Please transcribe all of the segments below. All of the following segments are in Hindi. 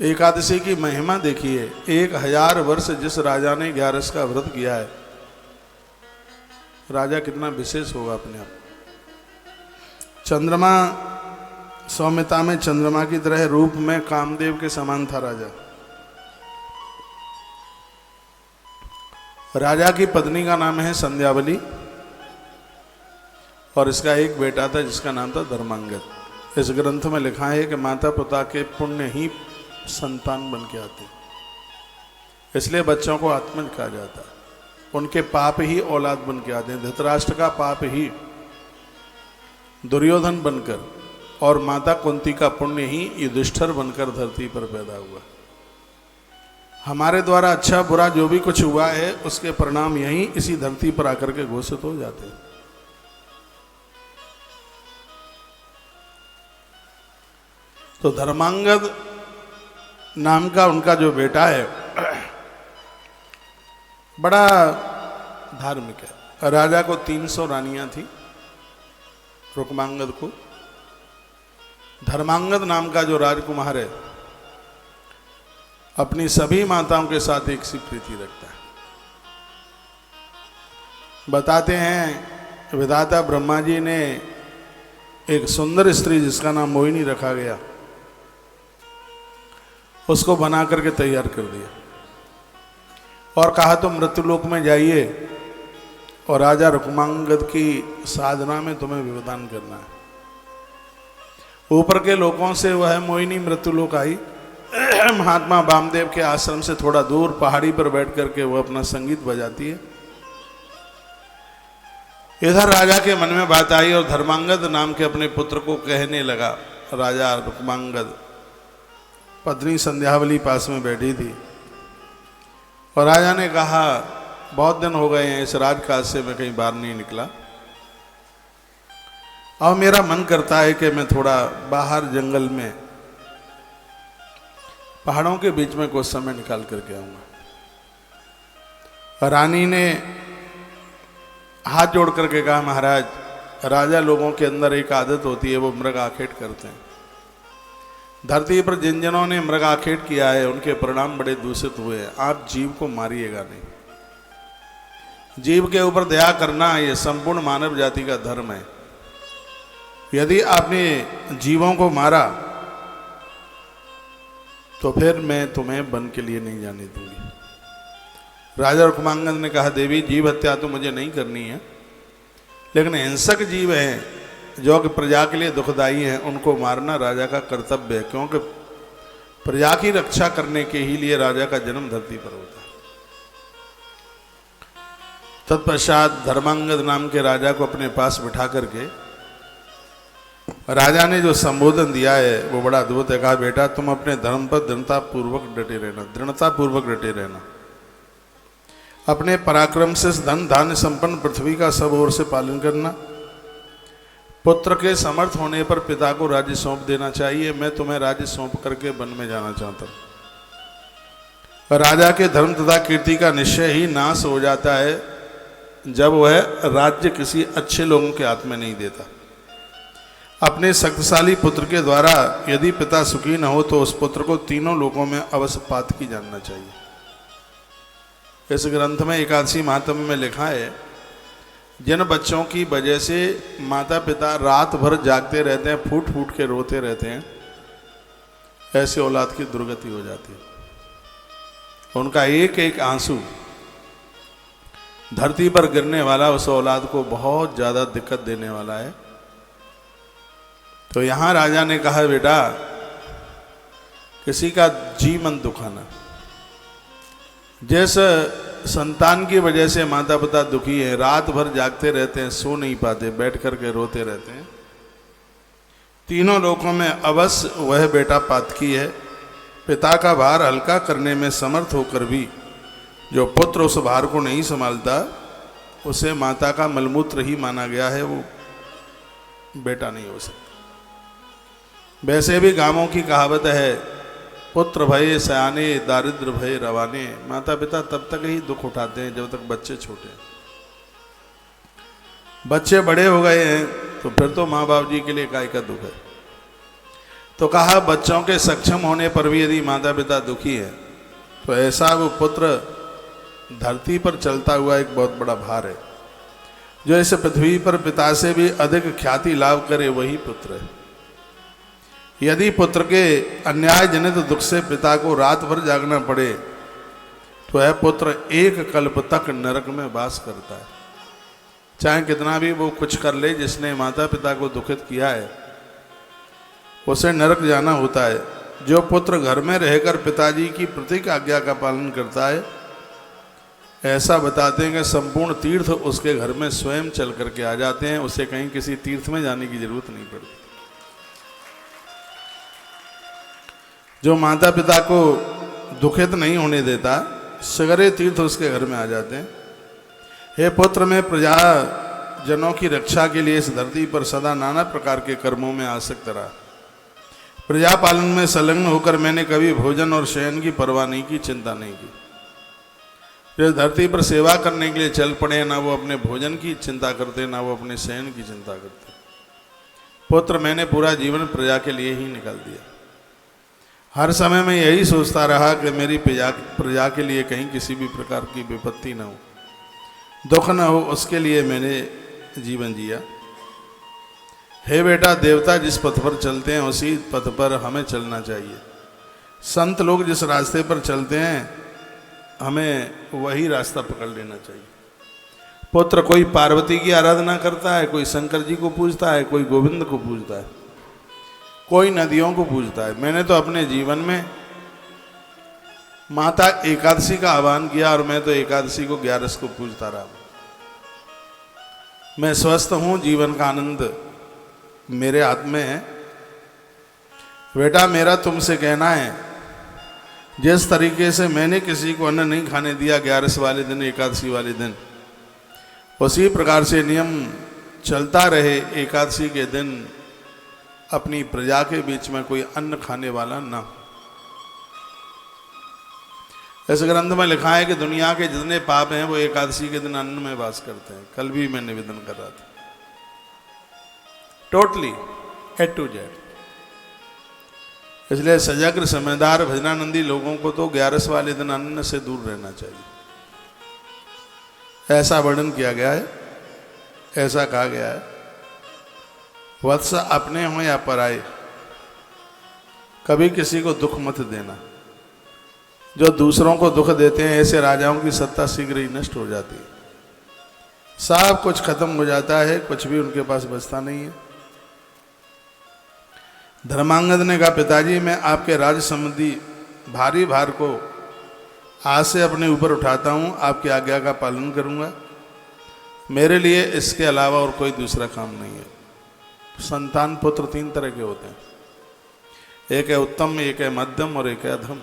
एकादशी की महिमा देखिए। 1000 वर्ष जिस राजा ने 11 का व्रत किया है, राजा कितना विशेष होगा अपने आप। चंद्रमा, सौम्यता में चंद्रमा की तरह, रूप में कामदेव के समान था राजा। राजा की पत्नी का नाम है संध्यावली और इसका एक बेटा था जिसका नाम था धर्मांगद। इस ग्रंथ में लिखा है कि माता पिता के पुण्य ही संतान बन के आते, इसलिए बच्चों को आत्मज कहा जाता है। उनके पाप ही औलाद बन के आते हैं। धृतराष्ट्र का पाप ही दुर्योधन बनकर और माता कुंती का पुण्य ही युधिष्ठिर बनकर धरती पर पैदा हुआ। हमारे द्वारा अच्छा बुरा जो भी कुछ हुआ है उसके परिणाम यही इसी धरती पर आकर के घोषित हो जाते हैं। तो धर्मांगद नाम का उनका जो बेटा है बड़ा धार्मिक है। राजा को 300 रानियां थी, रुक्मांगद को। धर्मांगद नाम का जो राजकुमार है अपनी सभी माताओं के साथ एक सी प्रीति रखता है। बताते हैं विधाता ब्रह्मा जी ने एक सुंदर स्त्री जिसका नाम मोहिनी रखा गया, उसको बना करके तैयार कर दिया और कहा तुम मृत्युलोक में जाइए और राजा रुक्मांगद की साधना में तुम्हें व्यवधान करना है। ऊपर के लोगों से वह मोहिनी मृत्युलोक आई। महात्मा वामदेव के आश्रम से थोड़ा दूर पहाड़ी पर बैठ करके वह अपना संगीत बजाती है। इधर राजा के मन में बात आई और धर्मांगद नाम के अपने पुत्र को कहने लगा। राजा रुक्मांगद, पत्नी संध्यावली पास में बैठी थी और राजा ने कहा बहुत दिन हो गए हैं इस राजकाज से मैं कहीं बाहर नहीं निकला, अब मेरा मन करता है कि मैं थोड़ा बाहर जंगल में पहाड़ों के बीच में कुछ समय निकाल करके आऊंगा। रानी ने हाथ जोड़ करके कहा महाराज, राजा लोगों के अंदर एक आदत होती है, वो मृग आखेट करते हैं। धरती पर जिन जनों ने मृग आखेट किया है उनके परिणाम बड़े दूषित हुए हैं। आप जीव को मारिएगा नहीं। जीव के ऊपर दया करना ये संपूर्ण मानव जाति का धर्म है। यदि आपने जीवों को मारा तो फिर मैं तुम्हें वन के लिए नहीं जाने दूंगी। राजा रुक्मांगद ने कहा देवी, जीव हत्या तो मुझे नहीं करनी है, लेकिन हिंसक जीव हैं जो कि प्रजा के लिए दुखदाई हैं उनको मारना राजा का कर्तव्य है, क्योंकि प्रजा की रक्षा करने के ही लिए राजा का जन्म धरती पर होता है। तत्पश्चात धर्मांगद नाम के राजा को अपने पास बिठा करके राजा ने जो संबोधन दिया है वो बड़ा अद्भुत है। कहा बेटा तुम अपने धर्म पर दृढ़तापूर्वक डटे रहना, अपने पराक्रम से धन धान्य संपन्न पृथ्वी का सब ओर से पालन करना। पुत्र के समर्थ होने पर पिता को राज्य सौंप देना चाहिए। मैं तुम्हें राज्य सौंप करके वन में जाना चाहता हूं। राजा के धर्म तथा कीर्ति का निश्चय ही नाश हो जाता है जब वह राज्य किसी अच्छे लोगों के हाथ में नहीं देता। अपने शक्तिशाली पुत्र के द्वारा यदि पिता सुखी न हो तो उस पुत्र को तीनों लोकों में अवश्य पातकी जानना चाहिए। इस ग्रंथ में एकादशी महात्म्य में लिखा है, जिन बच्चों की वजह से माता पिता रात भर जागते रहते हैं, फूट फूट के रोते रहते हैं, ऐसे औलाद की दुर्गति हो जाती है। उनका एक एक आंसू धरती पर गिरने वाला उस औलाद को बहुत ज्यादा दिक्कत देने वाला है। तो यहां राजा ने कहा बेटा किसी का जी मन दुखाना, जिस संतान की वजह से माता पिता दुखी है, रात भर जागते रहते हैं, सो नहीं पाते, बैठ करके रोते रहते हैं, तीनों लोकों में अवश्य वह बेटा पातकी है। पिता का भार हल्का करने में समर्थ होकर भी जो पुत्र उस भार को नहीं संभालता उसे माता का मलमूत्र ही माना गया है, वो बेटा नहीं हो सकता। वैसे भी गांवों की कहावत है, पुत्र भय सयाने दारिद्र भय रवाने। माता पिता तब तक ही दुख उठाते हैं जब तक बच्चे छोटे हैं। बच्चे बड़े हो गए हैं तो फिर तो माँ बाप जी के लिए काय का दुख है। तो कहा बच्चों के सक्षम होने पर भी यदि माता पिता दुखी है तो ऐसा वो पुत्र धरती पर चलता हुआ एक बहुत बड़ा भार है। जो इस पृथ्वी पर पिता से भी अधिक ख्याति लाभ करे वही पुत्र है। यदि पुत्र के अन्याय जनित दुख से पिता को रात भर जागना पड़े तो वह पुत्र एक कल्प तक नरक में वास करता है। चाहे कितना भी वो कुछ कर ले, जिसने माता पिता को दुखित किया है उसे नरक जाना होता है। जो पुत्र घर में रहकर पिताजी की प्रत्येक आज्ञा का पालन करता है, ऐसा बताते हैं कि संपूर्ण तीर्थ उसके घर में स्वयं चल करके आ जाते हैं, उसे कहीं किसी तीर्थ में जाने की जरूरत नहीं पड़ती। जो माता पिता को दुखित नहीं होने देता, सगरे तीर्थ उसके घर में आ जाते हैं। हे पुत्र, मैं प्रजा जनों की रक्षा के लिए इस धरती पर सदा नाना प्रकार के कर्मों में आसक्त रहा। प्रजा पालन में संलग्न होकर मैंने कभी भोजन और शयन की परवाह नहीं की, चिंता नहीं की। जो धरती पर सेवा करने के लिए चल पड़े, ना वो अपने भोजन की चिंता करते, ना वो अपने शयन की चिंता करते। पुत्र, मैंने पूरा जीवन प्रजा के लिए ही निकाल दिया। हर समय मैं यही सोचता रहा कि मेरी प्रजा के लिए कहीं किसी भी प्रकार की विपत्ति न हो, दुख न हो, उसके लिए मैंने जीवन जिया। हे बेटा, देवता जिस पथ पर चलते हैं उसी पथ पर हमें चलना चाहिए। संत लोग जिस रास्ते पर चलते हैं हमें वही रास्ता पकड़ लेना चाहिए। पुत्र, कोई पार्वती की आराधना करता है, कोई शंकर जी को पूजता है, कोई गोविंद को पूजता है, कोई नदियों को पूजता है। मैंने तो अपने जीवन में माता एकादशी का आह्वान किया और मैं तो एकादशी को 11 को पूजता रहा। मैं स्वस्थ हूं, जीवन का आनंद मेरे हाथ में है। बेटा, मेरा तुमसे कहना है, जिस तरीके से मैंने किसी को अन्न नहीं खाने दिया 11 वाले दिन, एकादशी वाले दिन, उसी प्रकार से नियम चलता रहे। एकादशी के दिन अपनी प्रजा के बीच में कोई अन्न खाने वाला ना हो। इस ग्रंथ में लिखा है कि दुनिया के जितने पाप हैं वो एकादशी के दिन अन्न में वास करते हैं। कल भी मैं निवेदन कर रहा था, टोटली A to Z। इसलिए सजग समझदार भजनानंदी लोगों को तो 11 वाले दिन अन्न से दूर रहना चाहिए, ऐसा वर्णन किया गया है, ऐसा कहा गया है। वत्स, अपने हो या पराए, कभी किसी को दुख मत देना। जो दूसरों को दुख देते हैं, ऐसे राजाओं की सत्ता शीघ्र ही नष्ट हो जाती है। सब कुछ खत्म हो जाता है, कुछ भी उनके पास बचता नहीं है। धर्मांगद ने कहा, पिताजी, मैं आपके राज्य संबंधी भारी भार को आज से अपने ऊपर उठाता हूँ, आपकी आज्ञा का पालन करूँगा। मेरे लिए इसके अलावा और कोई दूसरा काम नहीं है। संतान पुत्र 3 तरह के होते हैं, एक है उत्तम, एक है मध्यम और एक है अधम।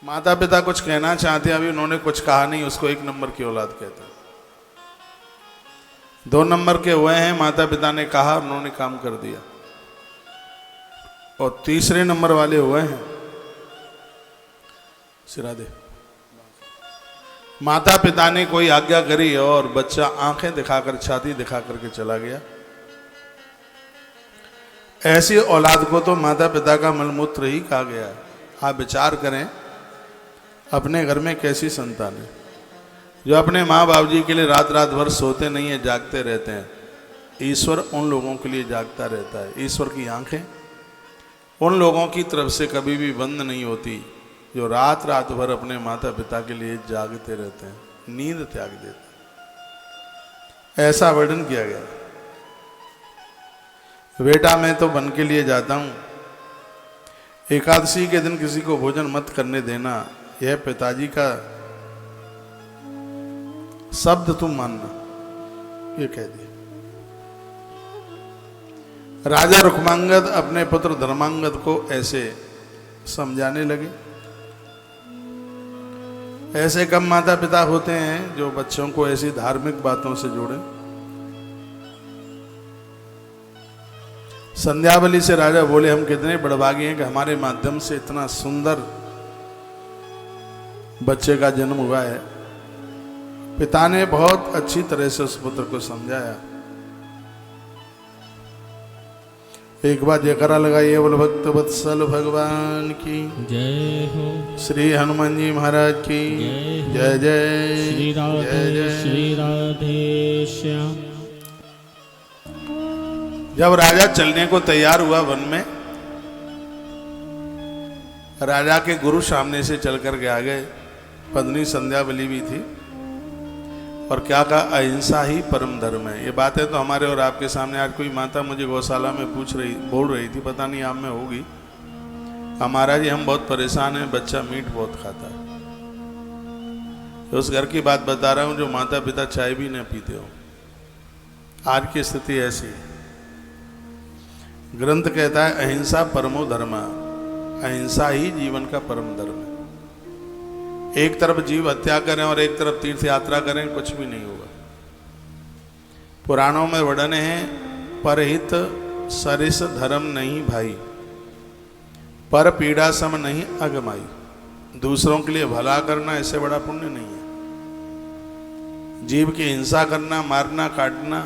माता पिता कुछ कहना चाहते हैं, अभी उन्होंने कुछ कहा नहीं, उसको 1 नंबर की औलाद कहते हैं। 2 नंबर के हुए हैं, माता पिता ने कहा, उन्होंने काम कर दिया। और 3रे नंबर वाले हुए हैं, सिरा दे, माता पिता ने कोई आज्ञा करी और बच्चा आंखें दिखाकर, छाती दिखा करके चला गया। ऐसी औलाद को तो माता पिता का मलमूत्र ही कहा गया है। आप विचार करें, अपने घर में कैसी संतान है जो अपने माँ बाप जी के लिए रात रात भर सोते नहीं है, जागते रहते हैं। ईश्वर उन लोगों के लिए जागता रहता है। ईश्वर की आंखें उन लोगों की तरफ से कभी भी बंद नहीं होती जो रात रात भर अपने माता पिता के लिए जागते रहते हैं, नींद त्याग देते हैं। ऐसा वर्णन किया गया। बेटा, मैं तो वन के लिए जाता हूँ, एकादशी के दिन किसी को भोजन मत करने देना, यह पिताजी का शब्द तुम मानना, ये कह दिया। राजा रुक्मांगद अपने पुत्र धर्मांगद को ऐसे समझाने लगे। ऐसे कम माता पिता होते हैं जो बच्चों को ऐसी धार्मिक बातों से जोड़े। संध्यावली से राजा बोले, हम कितने बड़भागी हैं कि हमारे माध्यम से इतना सुंदर बच्चे का जन्म हुआ है। पिता ने बहुत अच्छी तरह से उस पुत्र को समझाया। एक बार जयकारा लगाइए बोल भक्त वत्सल भगवान की जय हो। श्री हनुमान जी महाराज की जय जय। श्री राधे श्री राधे श्याम। जब राजा चलने को तैयार हुआ वन में, राजा के गुरु सामने से चल करके आ गए। पत्नी संध्या बलि भी थी और क्या कहा, अहिंसा ही परम धर्म है। ये बातें तो हमारे और आपके सामने आज कोई माता मुझे गौशाला में बोल रही थी, पता नहीं आप में होगी। हमारा जी हम बहुत परेशान हैं, बच्चा मीट बहुत खाता है। तो उस घर की बात बता रहा हूँ जो माता पिता चाय भी नहीं पीते हो। आज की स्थिति ऐसी है। ग्रंथ कहता है अहिंसा परमो धर्म, अहिंसा ही जीवन का परम धर्म है। एक तरफ जीव हत्या करें और एक तरफ तीर्थ यात्रा करें, कुछ भी नहीं होगा। पुराणों में वर्णन है, परहित सरिस धर्म नहीं भाई, पर पीड़ा सम नहीं अगमाई। दूसरों के लिए भला करना इससे बड़ा पुण्य नहीं है। जीव की हिंसा करना, मारना, काटना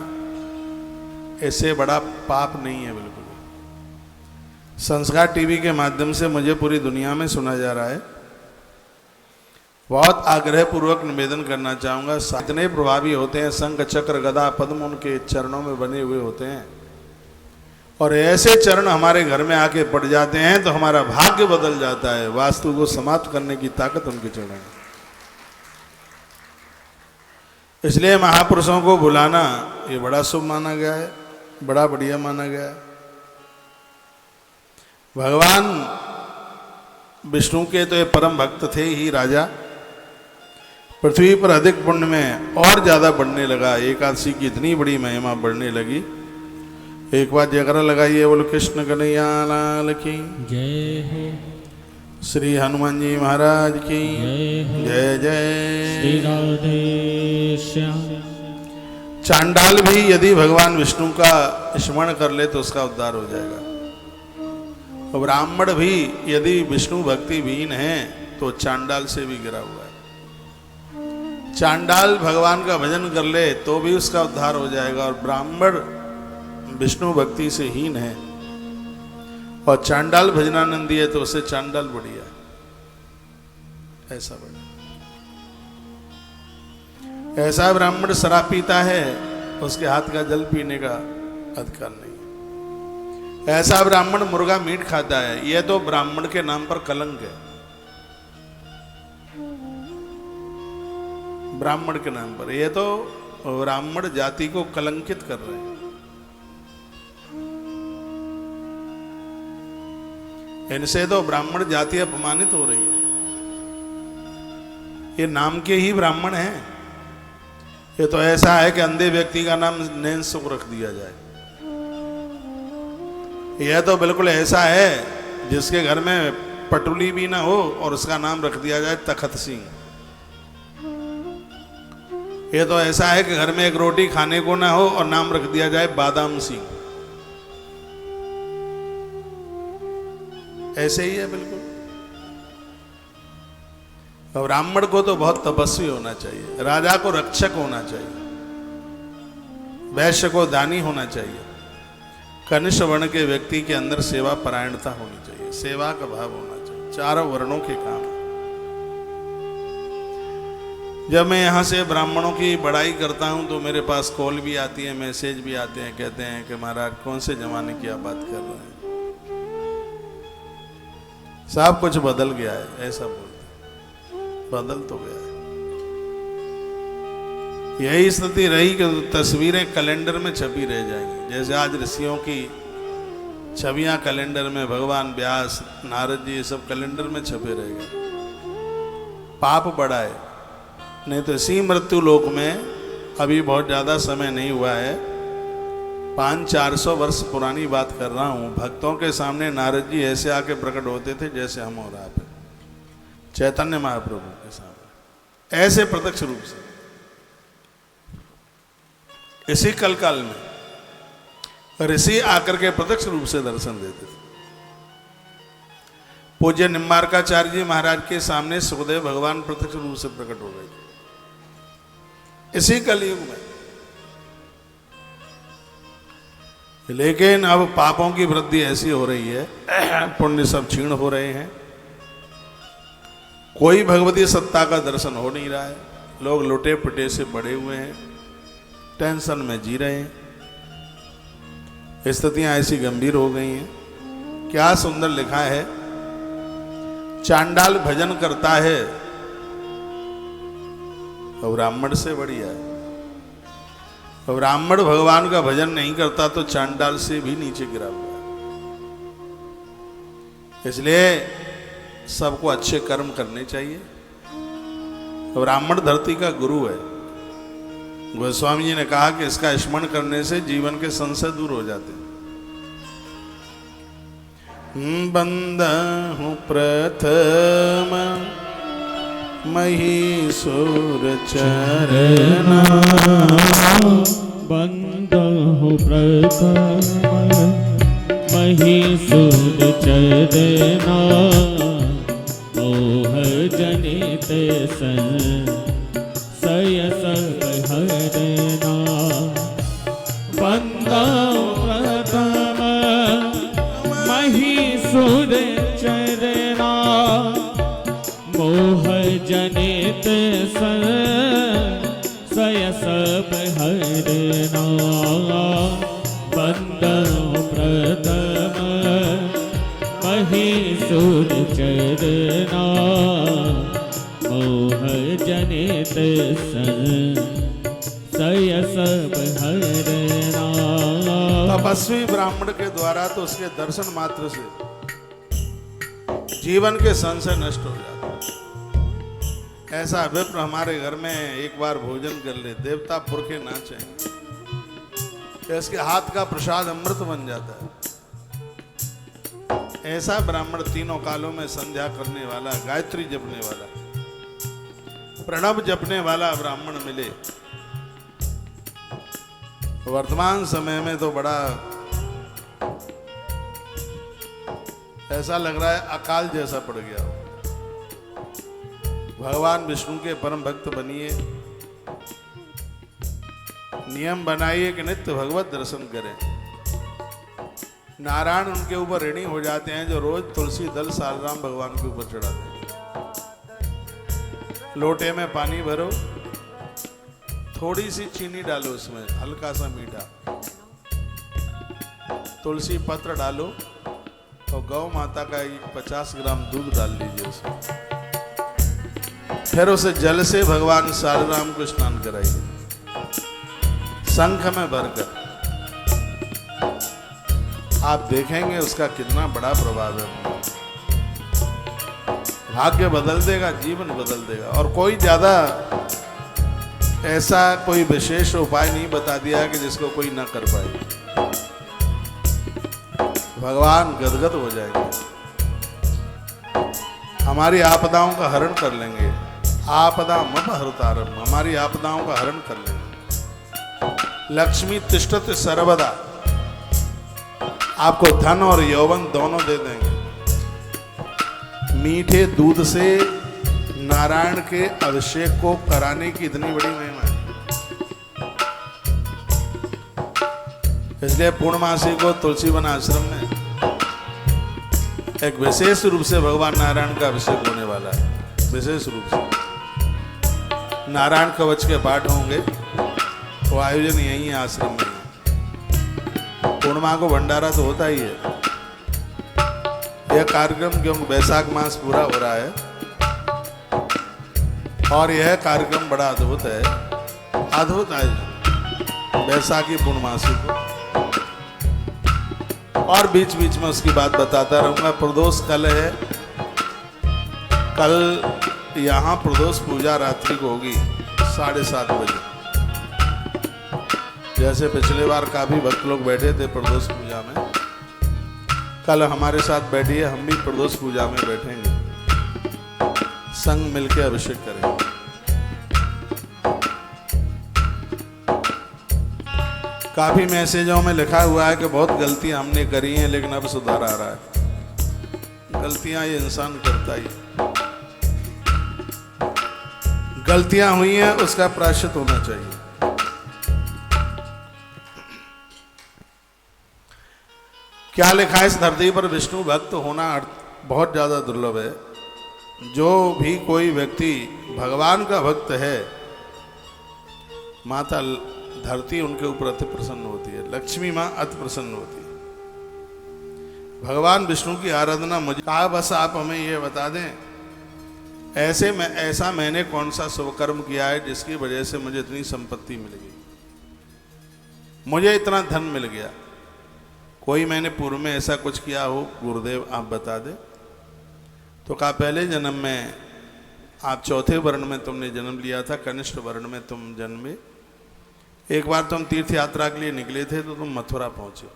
इससे बड़ा पाप नहीं है बिल्कुल। संस्कार टीवी के माध्यम से मुझे पूरी दुनिया में सुना जा रहा है। बहुत आग्रह पूर्वक निवेदन करना चाहूँगा, इतने प्रभावी होते हैं, शंख चक्र गदा पद्म उनके चरणों में बने हुए होते हैं। और ऐसे चरण हमारे घर में आके पड़ जाते हैं तो हमारा भाग्य बदल जाता है। वास्तु को समाप्त करने की ताकत उनके चरणों में। इसलिए महापुरुषों को बुलाना ये बड़ा शुभ माना गया है, बड़ा बढ़िया माना गया है। भगवान विष्णु के तो ये परम भक्त थे ही राजा। पृथ्वी पर अधिक पुण्य में और ज्यादा बढ़ने लगा। एकादशी की इतनी बड़ी महिमा बढ़ने लगी। एक बार जयकारा लगाइए बोलो कृष्ण कन्हैया लाल की जय हो। श्री हनुमान जी महाराज की जय जय। श्री राधे श्याम। चांडाल भी यदि भगवान विष्णु का स्मरण कर ले तो उसका उद्धार हो जाएगा। और ब्राह्मण भी यदि विष्णु भक्ति विहीन है तो चांडाल से भी गिरा हुआ है। चांडाल भगवान का भजन कर ले तो भी उसका उद्धार हो जाएगा। और ब्राह्मण विष्णु भक्ति से हीन है और चांडाल भजनानंदी है तो उससे चांडाल बढ़िया है। ऐसा बढ़िया, ऐसा ब्राह्मण शराब पीता है उसके हाथ का जल पीने का अधिकार नहीं। ऐसा ब्राह्मण मुर्गा मीट खाता है, यह तो ब्राह्मण के नाम पर कलंक है। ब्राह्मण के नाम पर यह तो ब्राह्मण जाति को कलंकित कर रहे हैं। इनसे तो ब्राह्मण जाति अपमानित हो रही है। ये नाम के ही ब्राह्मण हैं। ये तो ऐसा है कि अंधे व्यक्ति का नाम नैन सुख रख दिया जाए। यह तो बिल्कुल ऐसा है जिसके घर में पटुली भी ना हो और उसका नाम रख दिया जाए तखत सिंह। यह तो ऐसा है कि घर में एक रोटी खाने को ना हो और नाम रख दिया जाए बादाम सिंह। ऐसे ही है बिल्कुल। और ब्राह्मण को तो बहुत तपस्वी होना चाहिए, राजा को रक्षक होना चाहिए, वैश्य को दानी होना चाहिए, कनिष्ठ वर्ण के व्यक्ति के अंदर सेवा परायणता होनी चाहिए, सेवा का भाव होना चाहिए। चारों वर्णों के काम। जब मैं यहाँ से ब्राह्मणों की बड़ाई करता हूँ तो मेरे पास कॉल भी आती है, मैसेज भी आते हैं, कहते हैं कि महाराज कौन से जमाने की आप बात कर रहे हैं, सब कुछ बदल गया है। ऐसा बोलते, बदल तो गया है। यही स्थिति रही कि तस्वीरें कैलेंडर में छपी रह जाएंगी। जैसे आज ऋषियों की छवियां कैलेंडर में, भगवान व्यास, नारद जी, ये सब कैलेंडर में छपे रह गए। पाप बढ़ा है। नहीं तो इसी मृत्यु लोक में अभी बहुत ज़्यादा समय नहीं हुआ है, 500-400 वर्ष पुरानी बात कर रहा हूँ। भक्तों के सामने नारद जी ऐसे आके प्रकट होते थे जैसे हम और आप, चैतन्य महाप्रभु के सामने ऐसे प्रत्यक्ष रूप से। इसी कलकाल में ऋषि आकर के प्रत्यक्ष रूप से दर्शन देते थे। पूज्य निम्बारकाचार्य जी महाराज के सामने सुखदेव भगवान प्रत्यक्ष रूप से प्रकट हो गए थे इसी कलयुग में। लेकिन अब पापों की वृद्धि ऐसी हो रही है, पुण्य सब क्षीण हो रहे हैं, कोई भगवती सत्ता का दर्शन हो नहीं रहा है। लोग लुटे पुटे से बड़े हुए हैं, टेंशन में जी रहे हैं, स्थितियां ऐसी गंभीर हो गई हैं। क्या सुंदर लिखा है, चांडाल भजन करता है और ब्राह्मण से बढ़िया है। और ब्राह्मण भगवान का भजन नहीं करता तो चांडाल से भी नीचे गिरा हुआ है। इसलिए सबको अच्छे कर्म करने चाहिए। और ब्राह्मण धरती का गुरु है। गोस्वामी जी ने कहा कि इसका स्मरण करने से जीवन के संशय दूर हो जाते हैं। बंदहु प्रथम महीसुर चरना, बंदहु प्रथम महीसुर चरना, मोह जनित संशय सब हरना। बंदहु प्रथम महीसुर चरना, मोह जनित संशय सब हरना। बंदहु प्रथम महीसुर चरना, मोह जनित संशय सब हरना। तपस्वी ब्राह्मण के द्वारा तो उसके दर्शन मात्र से जीवन के संशय नष्ट हो जाते। ऐसा विप्र हमारे घर में एक बार भोजन कर ले, देवता पुरखे नाचे, इसके हाथ का प्रसाद अमृत बन जाता है। ऐसा ब्राह्मण तीनों कालों में संध्या करने वाला, गायत्री जपने वाला, प्रणव जपने वाला ब्राह्मण मिले। वर्तमान समय में तो बड़ा ऐसा लग रहा है अकाल जैसा पड़ गया हो। भगवान विष्णु के परम भक्त बनिए, नियम बनाइए कि नित्य भगवत दर्शन करें। नारायण उनके ऊपर ऋणी हो जाते हैं जो रोज तुलसी दल सालग्राम भगवान के ऊपर चढ़ाते हैं। लोटे में पानी भरो, थोड़ी सी चीनी डालो, उसमें हल्का सा मीठा, तुलसी पत्र डालो और गौ माता का 50 ग्राम दूध डाल लीजिए उसमें। फिर उसे जल से भगवान सालग्राम को स्नान कराइए, शंख में भरकर। आप देखेंगे उसका कितना बड़ा प्रभाव है। भाग्य बदल देगा, जीवन बदल देगा। और कोई ज्यादा ऐसा कोई विशेष उपाय नहीं बता दिया कि जिसको कोई ना कर पाए। भगवान गदगद हो जाएंगे, हमारी आपदाओं का हरण कर लेंगे। आपदा मम हरतारम, हमारी आपदाओं का हरण कर लेंगे। लक्ष्मी तिष्ठत सर्वदा, आपको धन और यौवन दोनों दे देंगे। मीठे दूध से नारायण के अभिषेक को कराने की इतनी बड़ी महिमा है। इसलिए पूर्णमासी को तुलसी वन आश्रम में एक विशेष रूप से भगवान नारायण का अभिषेक होने वाला है। विशेष रूप से नारायण कवच के पाठ होंगे। वो आयोजन यही है, आश्रम में। पूर्णिमा को भंडारा तो होता ही है। यह कार्यक्रम क्योंकि वैशाख मास पूरा हो रहा है और यह कार्यक्रम बड़ा अद्भुत है। अद्भुत आयोजन बैसाखी पूर्णमासी को। और बीच बीच में उसकी बात बताता रहूंगा। प्रदोष कल है, कल यहाँ प्रदोष पूजा रात्रि को होगी 7:30 बजे। जैसे पिछले बार काफी भक्त लोग बैठे थे प्रदोष पूजा में, कल हमारे साथ बैठिए, हम भी प्रदोष पूजा में बैठेंगे, संग मिलकर अभिषेक करेंगे। काफी मैसेजों में लिखा हुआ है कि बहुत गलतियां हमने करी हैं लेकिन अब सुधार आ रहा है। गलतियां ये इंसान करता ही, गलतियां हुई हैं उसका प्रायश्चित होना चाहिए। क्या लिखा है इस धरती पर विष्णु भक्त होना बहुत ज़्यादा दुर्लभ है। जो भी कोई व्यक्ति भगवान का भक्त है, माता धरती उनके ऊपर अति प्रसन्न होती है, लक्ष्मी माँ अति प्रसन्न होती है। भगवान विष्णु की आराधना मुझे कहा, बस आप हमें ये बता दें ऐसा मैंने कौन सा शुभ कर्म किया है जिसकी वजह से मुझे इतनी संपत्ति मिल गई, मुझे इतना धन मिल गया। कोई मैंने पूर्व में ऐसा कुछ किया हो गुरुदेव आप बता दे। तो कहा पहले जन्म में आप चौथे वर्ण में तुमने जन्म लिया था, कनिष्ठ वर्ण में तुम जन्मे। एक बार तुम तीर्थ यात्रा के लिए निकले थे तो तुम मथुरा पहुंचे।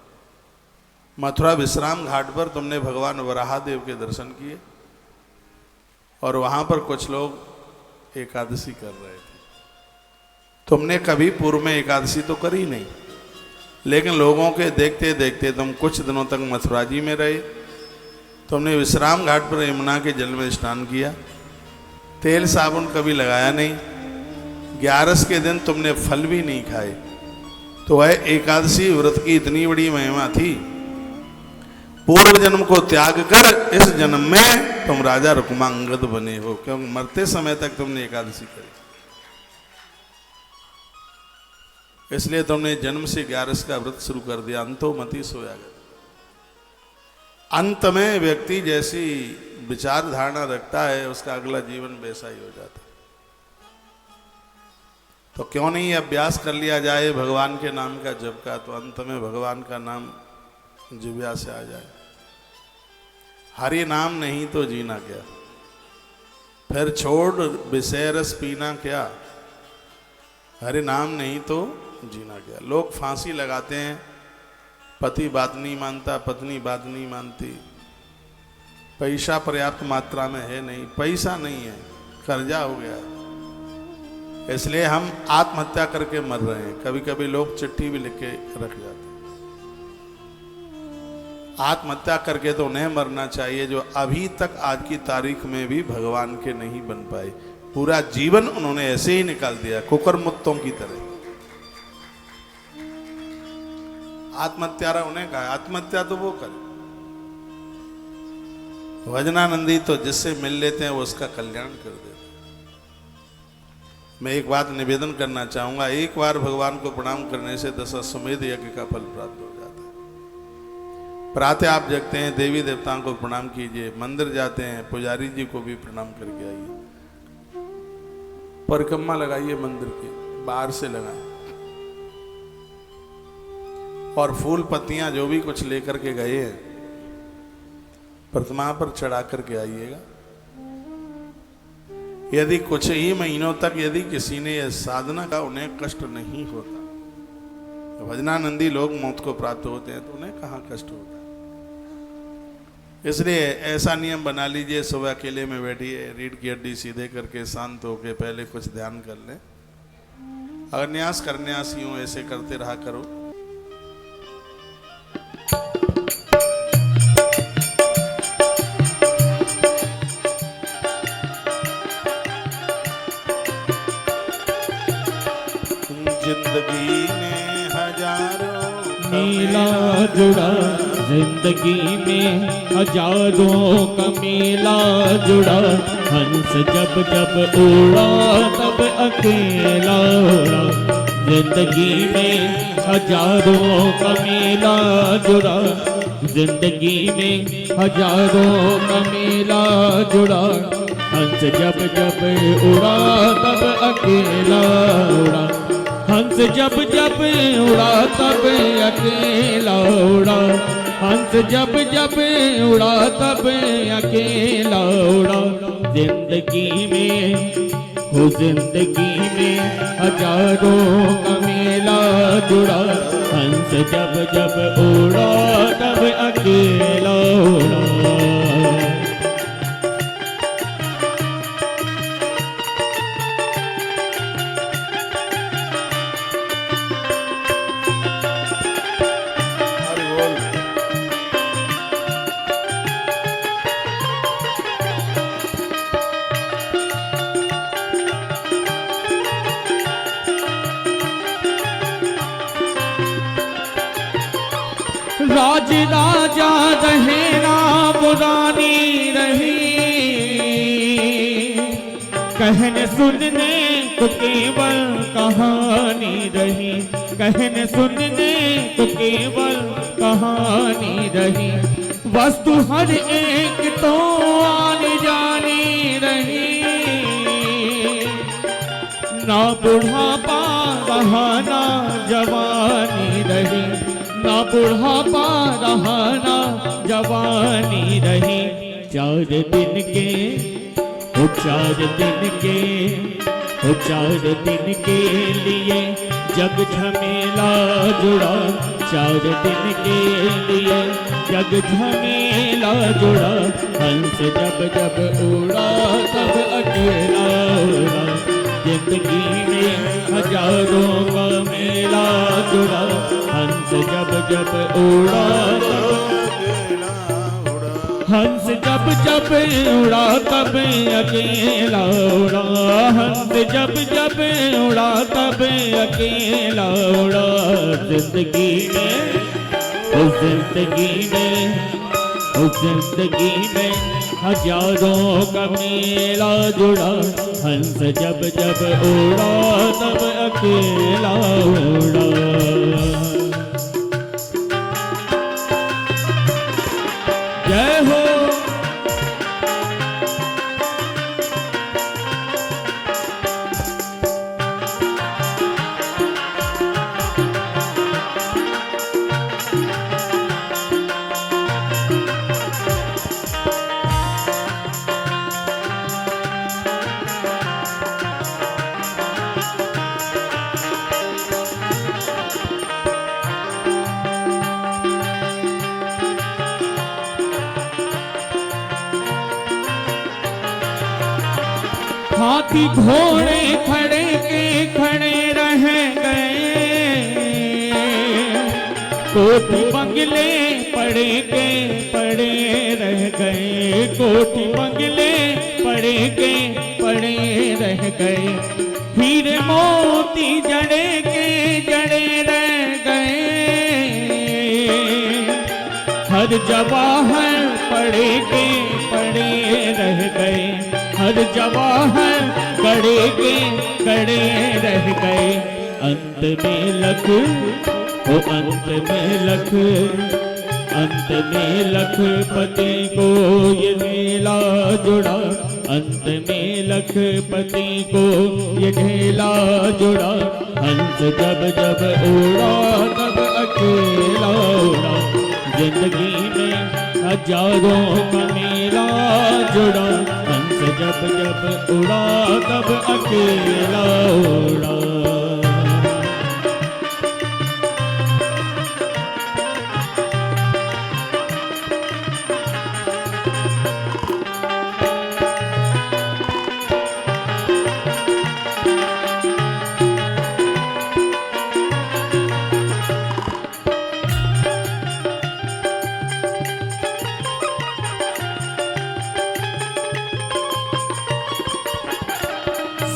मथुरा विश्राम घाट पर तुमने भगवान वराहदेव के दर्शन किए और वहां पर कुछ लोग एकादशी कर रहे थे। तुमने कभी पूर्व में एकादशी तो करी नहीं, लेकिन लोगों के देखते देखते तुम कुछ दिनों तक मथुरा जी में रहे। तुमने विश्राम घाट पर यमुना के जल में स्नान किया, तेल साबुन कभी लगाया नहीं, 11 के दिन तुमने फल भी नहीं खाए। तो वह एकादशी व्रत की इतनी बड़ी महिमा थी, पूर्व जन्म को त्याग कर इस जन्म में तुम राजा रुक्मांगद बने हो, क्योंकि मरते समय तक तुमने एकादशी करी। इसलिए तुमने जन्म से 11 का व्रत शुरू कर दिया। अंतो मति सोया गया। अंत में व्यक्ति जैसी विचार धारणा रखता है उसका अगला जीवन वैसा ही हो जाता है। तो क्यों नहीं अभ्यास कर लिया जाए भगवान के नाम का जप का, तो अंत में भगवान का नाम जिह्वा से आ जाए। हरि नाम नहीं तो जीना क्या, फिर छोड़ विषय रस पीना क्या, हरि नाम नहीं तो जीना क्या। लोग फांसी लगाते हैं, पति बात नहीं मानता, पत्नी बात नहीं मानती, पैसा पर्याप्त मात्रा में है नहीं, पैसा नहीं है, कर्जा हो गया, इसलिए हम आत्महत्या करके मर रहे हैं। कभी कभी लोग चिट्ठी भी लिख के रख जाते हैं। आत्महत्या करके तो उन्हें मरना चाहिए जो अभी तक आज की तारीख में भी भगवान के नहीं बन पाए। पूरा जीवन उन्होंने ऐसे ही निकाल दिया, कुकरमुत्तों की तरह। आत्महत्या उन्हें कहा, आत्महत्या तो वो करे। वजनानंदी तो जिससे मिल लेते हैं वो उसका कल्याण कर देते हैं। मैं एक बात निवेदन करना चाहूंगा, एक बार भगवान को प्रणाम करने से 10 अश्वमेध यज्ञ का फल प्राप्त हो जाता है। प्रातः आप जगते हैं, देवी देवताओं को प्रणाम कीजिए, मंदिर जाते हैं, पुजारी जी को भी प्रणाम करके आइए, परिक्रमा लगाइए मंदिर की, बाहर से लगाएं, और फूल पत्तियां जो भी कुछ लेकर के गए हैं प्रतिमा पर चढ़ा करके आइएगा। यदि कुछ ही महीनों तक यदि किसी ने यह साधना का उन्हें कष्ट नहीं होता, भजनानंदी लोग मौत को प्राप्त होते हैं तो उन्हें कहाँ कष्ट होता। इसलिए ऐसा नियम बना लीजिए, सुबह अकेले में बैठिए, रीढ़ की हड्डी सीधे करके शांत होके पहले कुछ ध्यान कर लें। अगर न्यास करन्यास यूं ऐसे करते रहा करो। जिंदगी में हजारों मेला जुड़ा, जिंदगी में हजारों का मेला जुड़ा। हंस जब जब उड़ा तब अकेला उड़ा। जिंदगी में हजारों का मेला जुड़ा, जिंदगी में हजारों का मेला जुड़ा। हंस जब जब उड़ा तब अकेला उड़ा। हंस जब जब उड़ा तब अकेला उड़ा। हंस जब जब उड़ा तब अकेला उड़ा। जिंदगी में हो जिंदगी में हजारों का मेला जुड़ा। हंस जब जब उड़ा तब अकेला उड़ा। राज राजा रहे ना पुरानी रही, कहने सुनने तो केवल कहानी रही, कहने सुनने तो केवल कहानी रही। वस्तु हर एक तो आने जानी रही, ना बुढ़ापा रहा ना जवानी रही, ना बुढ़ापा रहा ना जवानी रही। 4 दिन के ओ 4 दिन के ओ 4 दिन के लिए जग झमेला जुड़ा, 4 दिन के लिए जग झमेला जुड़ा। हंस जब जब उड़ा तब अकेला उड़ा, जिंदगी में हजारों का मेला जुड़ा। हंस जब जब उड़ा हंस जब जब उड़ा तब अकेला उड़ा, हंस जब जब उड़ा तब अकेला उड़ा। जिंदगी में ओ जिंदगी में ओ जिंदगी में हजारों का मेला जुड़ा। हंस जब जब उड़ा तब अकेला उड़ा। जय हो। हाथी घोड़े खड़े के खड़े रह गए, कोठी बंगले पड़े के पड़े रह गए, कोठी बंगले पड़े के पड़े रह गए। हीरे मोती जड़े के जड़े रह गए, हर जवाहर पड़े के पड़े रह गए, हर जवाहर गड़े के गड़े रह गए। अंत में लख ओ अंत में लख, अंत में लखपति को ये ढेला जुड़ा, अंत में लखपति को ये ढेला जुड़ा। हंस जब जब उड़ा तब अकेला उड़ा, जिंदगी में हजारों का मेला जुड़ा। हंस जब जब उड़ा तब अकेला उड़ा।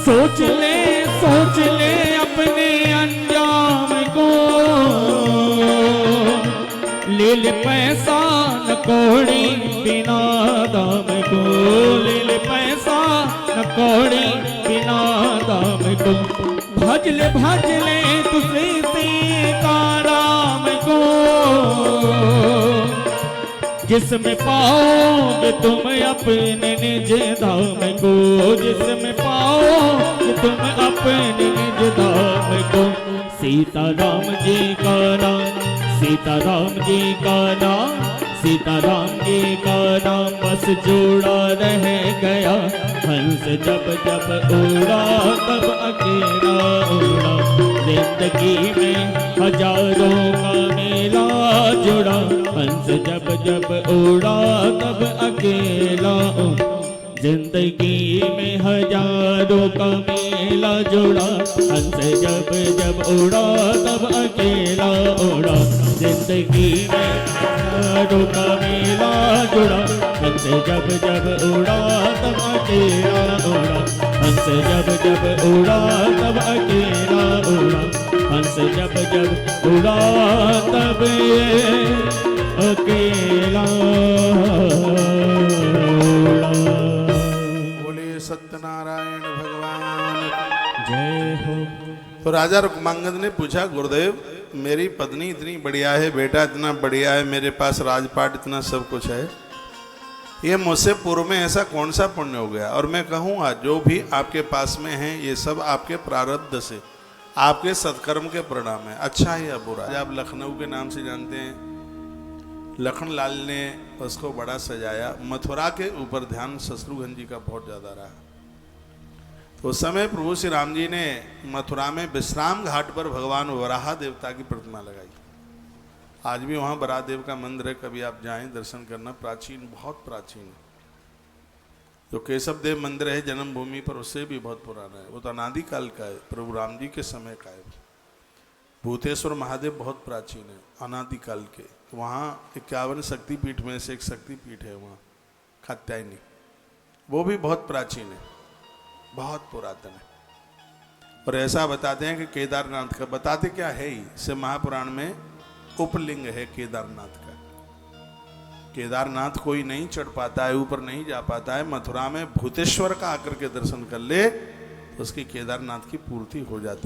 सोच ले अपने अंजाम को, ले ले पैसा न कौड़ी बिना दाम को, ले ले पैसा न कौड़ी बिना दाम को। भज ले तुझसे का राम को, जिसमें पाओगे तुम अपने निज धाम को, जिसमें पाओगे तुम अपने निज धाम को। सीताराम जी का नाम, सीताराम जी का नाम, सीताराम जी का नाम बस जोड़ा रह गया। हंस जब जब उड़ा तब अकेला उड़ा, जिंदगी में हजारों का मेला जुड़ा। हंस जब जब उड़ा तब अकेला उड़ा, जिंदगी में हजारों का मेला जुड़ा। हंस जब जब उड़ा तब अकेला उड़ा, जिंदगी में हजारों का मेला जुड़ा। हंस जब जब उड़ा तब अकेला उड़ा, हंस जब जब उड़ा तब अकेला उड़ा, हंस जब जब उड़ा तब ये अकेला उड़ा। बोलिए सत्यनारायण भगवान की जय हो। तो राजा रुक्मांगद ने पूछा, गुरुदेव मेरी पत्नी इतनी बढ़िया है, बेटा इतना बढ़िया है, मेरे पास राजपाट इतना सब कुछ है, ये मुझसे पूर्व में ऐसा कौन सा पुण्य हो गया? और मैं कहूँगा जो भी आपके पास में है ये सब आपके प्रारब्ध से, आपके सत्कर्म के परिणाम है, अच्छा है या बुरा है। आप लखनऊ के नाम से जानते हैं, लखनलाल ने उसको बड़ा सजाया, मथुरा के ऊपर ध्यान शत्रुघ्न जी का बहुत ज़्यादा रहा। तो उस समय प्रभु श्री राम जी ने मथुरा में विश्राम घाट पर भगवान वराह देवता की प्रतिमा लगाई। आज भी वहाँ बरादेव का मंदिर है, कभी आप जाएं दर्शन करना, प्राचीन, बहुत प्राचीन है। जो केशव देव मंदिर है जन्मभूमि पर, उससे भी बहुत पुराना है, वो तो अनादि काल का है, प्रभु राम जी के समय का है। भूतेश्वर महादेव बहुत प्राचीन है, अनादि काल के। वहाँ 51 शक्तिपीठ में से एक शक्तिपीठ है वहाँ, कात्यायनी, वो भी बहुत प्राचीन है, बहुत पुरातन है। और ऐसा बताते हैं कि केदारनाथ का, बताते क्या है ही से महापुराण में उपलिंग है केदारनाथ का। केदारनाथ कोई नहीं चढ़ पाता है, ऊपर नहीं जा पाता है, मथुरा में भूतेश्वर का आकर के दर्शन कर ले तो उसकी केदारनाथ की पूर्ति हो जाती